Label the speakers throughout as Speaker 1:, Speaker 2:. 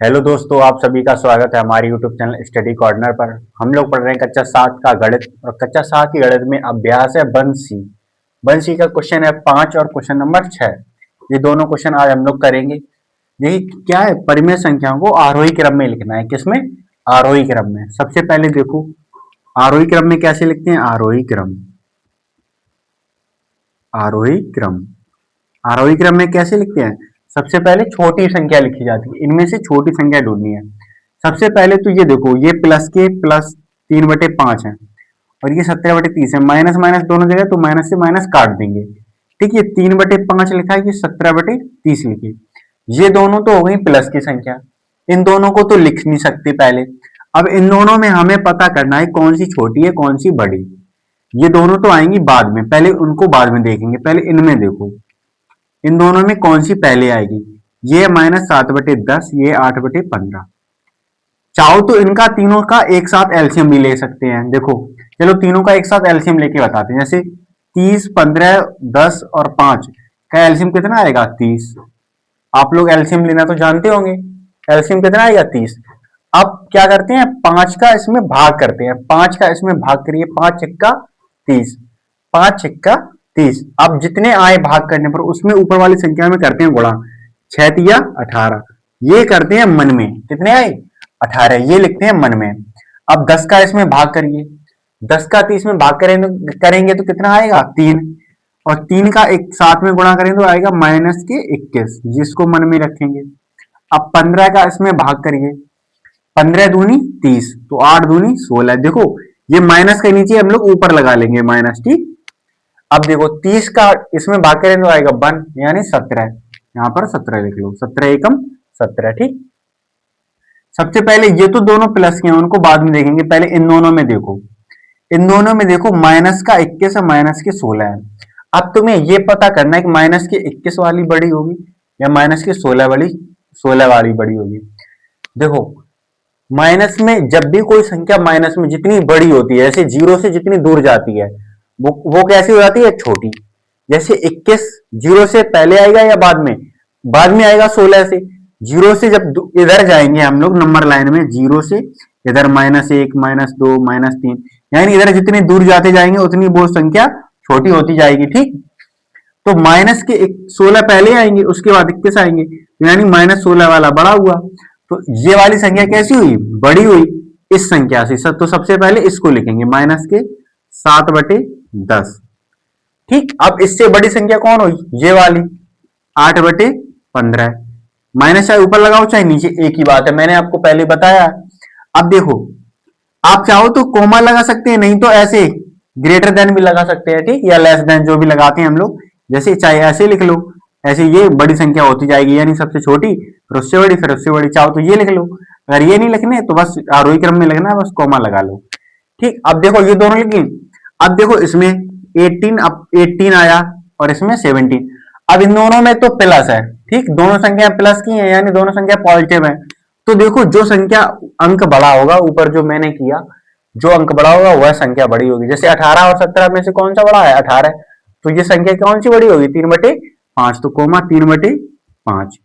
Speaker 1: Hello दोस्तों, आप सभी का स्वागत है हमारे यूट्यूब चैनल स्टडी कॉर्नर पर। हम लोग पढ़ रहे हैं कक्षा 7 का गणित और कक्षा 7 की गणित में अभ्यास है बंसी। बंसी का क्वेश्चन है 5 और क्वेश्चन नंबर 6। ये दोनों क्वेश्चन आज हम लोग करेंगे। यही क्या है, परिमेय संख्याओं को आरोही क्रम में लिखना है। किसमें? आरोही क्रम में। सबसे पहले देखो आरोही क्रम में कैसे लिखते हैं। आरोही क्रम, आरोही क्रम, आरोही क्रम में कैसे लिखते हैं। सबसे पहले छोटी संख्या लिखी जाती है, इनमें से छोटी संख्या ढूंढनी है। सबसे पहले तो ये देखो, ये प्लस के प्लस 3/5 है और ये 17/30 है। माइनस माइनस दोनों जगह, तो माइनस से माइनस काट देंगे। ठीक है, 3/5 लिखा है, ये 17/30 लिखी। ये दोनों तो हो गई प्लस की संख्या, इन दोनों को तो लिख नहीं सकते पहले। अब इन दोनों में हमें पता करना है कौन सी छोटी है कौन सी बड़ी। ये दोनों तो आएंगी बाद में, पहले उनको बाद में देखेंगे। पहले इनमें देखो, इन दोनों में कौन सी पहले आएगी। ये -7/10, ये 8/15। चाहो तो इनका तीनों का एक साथ एलसीएम भी ले सकते हैं। देखो चलो तीनों का एक साथ एलसीएम लेके बताते हैं। जैसे 30, 15, 10 और 5 का एलसीएम कितना आएगा? 30। आप लोग एलसीएम लेना तो जानते होंगे। एलसीएम कितना आएगा? 30। अब क्या करते हैं, 5 का इसमें भाग करते हैं। 5 का इसमें भाग करिए, 5 छक्का 30, 5 छक्का 30। अब जितने आए भाग करने पर, उसमें ऊपर वाली संख्या में करते हैं गुणा। 6 तिया 18, ये करते हैं मन में। कितने आए? 18, ये लिखते हैं मन में। अब 10 का इसमें भाग करिए, 10 का 30 में भाग करेंगे तो कितना आएगा? 3। और 3 का एक साथ में गुणा करें तो आएगा -21, जिसको मन में रखेंगे। अब 15 का इसमें भाग करिए, 15 दूनी 30, तो 8 दूनी 16। देखो ये माइनस के नीचे हम लोग ऊपर लगा लेंगे माइनस। ठीक, अब देखो 30 का इसमें भाग करें तो आएगा 1, यानी 17। यहां पर 17 लिख लो, 17 एकम 17। ठीक, सबसे पहले ये तो दोनों प्लस के हैं, उनको बाद में देखेंगे। पहले इन दोनों में देखो, इन दोनों में देखो माइनस का 21 और माइनस के 16 है। अब तुम्हें ये पता करना है कि माइनस के 21 वाली बड़ी होगी या माइनस के 16 वाली बड़ी होगी। देखो माइनस में जब भी कोई संख्या माइनस में जितनी बड़ी होती है, जैसे जीरो से जितनी दूर जाती है, वो कैसी हो जाती है? छोटी। जैसे 21 जीरो से पहले आएगा या बाद में? बाद में आएगा 16 से। जीरो से जब इधर जाएंगे हम लोग नंबर लाइन में, जीरो से इधर -1, -2, -3, यानी इधर जितनी दूर जाते जाएंगे उतनी वो संख्या छोटी होती जाएगी। ठीक, तो माइनस के 16 पहले आएंगे, उसके बाद 21 आएंगे, यानी -16 वाला बड़ा हुआ। तो ये वाली संख्या कैसी हुई? बड़ी हुई इस संख्या से। तो सबसे पहले इसको लिखेंगे, माइनस के 7/10। ठीक, अब इससे बड़ी संख्या कौन हुई? ये वाली 8/15। माइनस चाहे ऊपर लगाओ चाहे नीचे, एक ही बात है, मैंने आपको पहले बताया। अब देखो आप चाहो तो कोमा लगा सकते हैं, नहीं तो ऐसे ग्रेटर देन भी लगा सकते हैं। ठीक, या लेस देन, जो भी लगाते हैं हम लोग। जैसे चाहे ऐसे लिख लो, ऐसे ये बड़ी संख्या होती जाएगी, यानी सबसे छोटी फिर उससे बड़ी फिर उससे बड़ी। चाहो तो ये लिख लो, अगर ये नहीं लिखने तो बस आरोही क्रम में लिखना है, बस कोमा लगा लो। ठीक, अब देखो ये दोनों लिखी। अब देखो इसमें 18, अब 18 आया और इसमें 17। अब इन दोनों में तो प्लस है। ठीक, दोनों संख्या प्लस की है, यानी दोनों संख्या पॉजिटिव है। तो देखो जो संख्या अंक बड़ा होगा, ऊपर जो मैंने किया, जो अंक बड़ा होगा वह संख्या बड़ी होगी। जैसे 18 और 17 में से कौन सा बड़ा है? 18। तो ये संख्या कौन सी बड़ी होगी? 3/5। तो कोमा 3/5।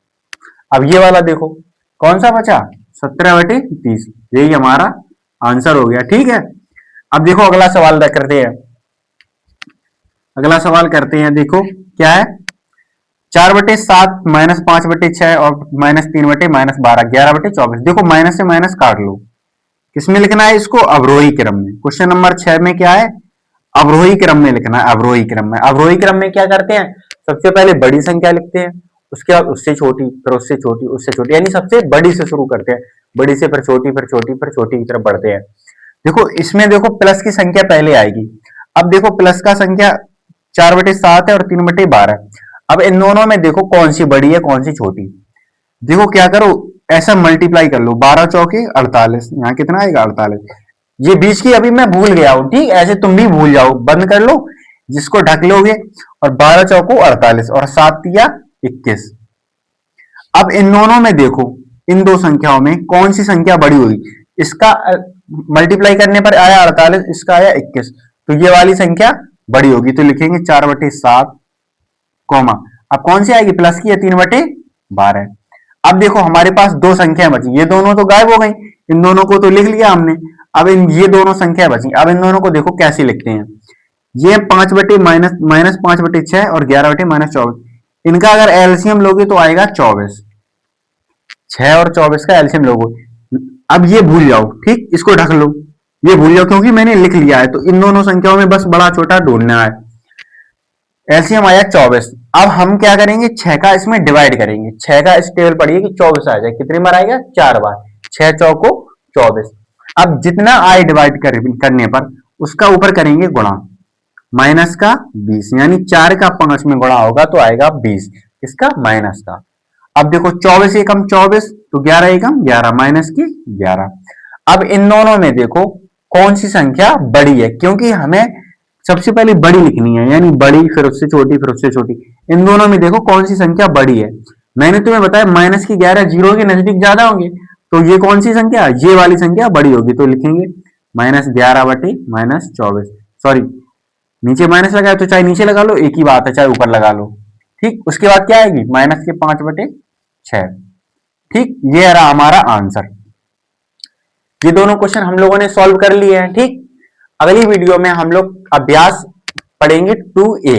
Speaker 1: अब ये वाला देखो कौन सा बचा? 17/30। यही हमारा आंसर हो गया। ठीक है, अब देखो अगला सवाल करते हैं। अगला सवाल करते हैं, देखो क्या है। 4/7 -5/6 और -3/-12, 11/24। देखो माइनस से माइनस काट लो। किसमें लिखना है इसको? अवरोही क्रम में। क्वेश्चन नंबर 6 में क्या है? अवरोही क्रम में लिखना है। अवरोही क्रम में, अवरोही क्रम में क्या करते हैं? सबसे पहले बड़ी संख्या लिखते हैं, उसके बाद उससे छोटी, फिर उससे छोटी, उससे छोटी, यानी सबसे बड़ी से शुरू करते हैं। बड़ी से फिर छोटी, फिर छोटी, फिर छोटी की तरफ बढ़ते हैं। देखो इसमें देखो प्लस की संख्या पहले आएगी। अब देखो प्लस का संख्या 4/7 है और 3/12। अब इन दोनों में देखो कौन सी बड़ी है कौन सी छोटी। देखो क्या करो, ऐसा मल्टीप्लाई कर लो, 12 चौके 48, यहाँ कितना आएगा? 48। ये बीच की अभी मैं भूल गया हूं। ठीक, ऐसे तुम भी भूल जाओ, बंद कर लो, जिसको ढक लोगे। और 12 चौको 48 और 7 तिया 21। अब इन दोनों में देखो, इन दो संख्याओं में कौन सी संख्या बड़ी हुई? इसका मल्टीप्लाई करने पर आया 48, इसका आया 21, तो ये वाली संख्या बड़ी होगी। तो लिखेंगे 4/7, कौमा अब कौन सी आएगी? प्लस की है, 3/12। अब देखो हमारे पास दो संख्याएं बची, ये दोनों तो गायब हो गई, इन दोनों को तो लिख लिया हमने। अब ये दोनों संख्या बची, अब इन दोनों को देखो कैसे लिखते हैं। ये 5/-6 और 11/-24, इनका अगर एलसीएम लोगे तो आएगा 24। 6 और 24 का एलसीएम लोगे। अब ये भूल जाओ, ठीक, इसको ढक लो, ये भूल जाओ क्योंकि मैंने लिख लिया है, तो इन दोनों संख्याओं में बस बड़ा छोटा ढूंढना है। एलसीएम आया 24। अब हम क्या करेंगे, 6 का इसमें डिवाइड करेंगे। 6 का इस टेबल पढ़िए कि 24 आ जाए, कितने बार आएगा, 4 बार। 6 चौको 24। अब जितना आए डिवाइड करने पर उसका ऊपर करेंगे गुणा, माइनस का 20, यानी 4 का 5 में गुणा होगा तो आएगा 20, इसका माइनस का। अब देखो 24 एकम 24, तो 11 एकम 11, माइनस की 11। अब इन दोनों में देखो कौन सी संख्या बड़ी है, क्योंकि हमें सबसे पहले बड़ी लिखनी है, यानी बड़ी फिर उससे छोटी फिर उससे छोटी। इन दोनों में देखो कौन सी संख्या बड़ी है। मैंने तुम्हें बताया माइनस की 11 जीरो के नजदीक ज्यादा होंगे, तो ये कौन सी संख्या, ये वाली संख्या बड़ी होगी, तो लिखेंगे -11/-24। सॉरी, नीचे माइनस लगाया तो चाहे नीचे लगा लो, एक ही बात है, चाहे ऊपर लगा लो। ठीक, उसके बाद क्या आएगी, -5/6। ठीक, ये रहा हमारा आंसर। ये दोनों क्वेश्चन हम लोगों ने सॉल्व कर लिए हैं। ठीक, अगली वीडियो में हम लोग अभ्यास पढ़ेंगे 2A।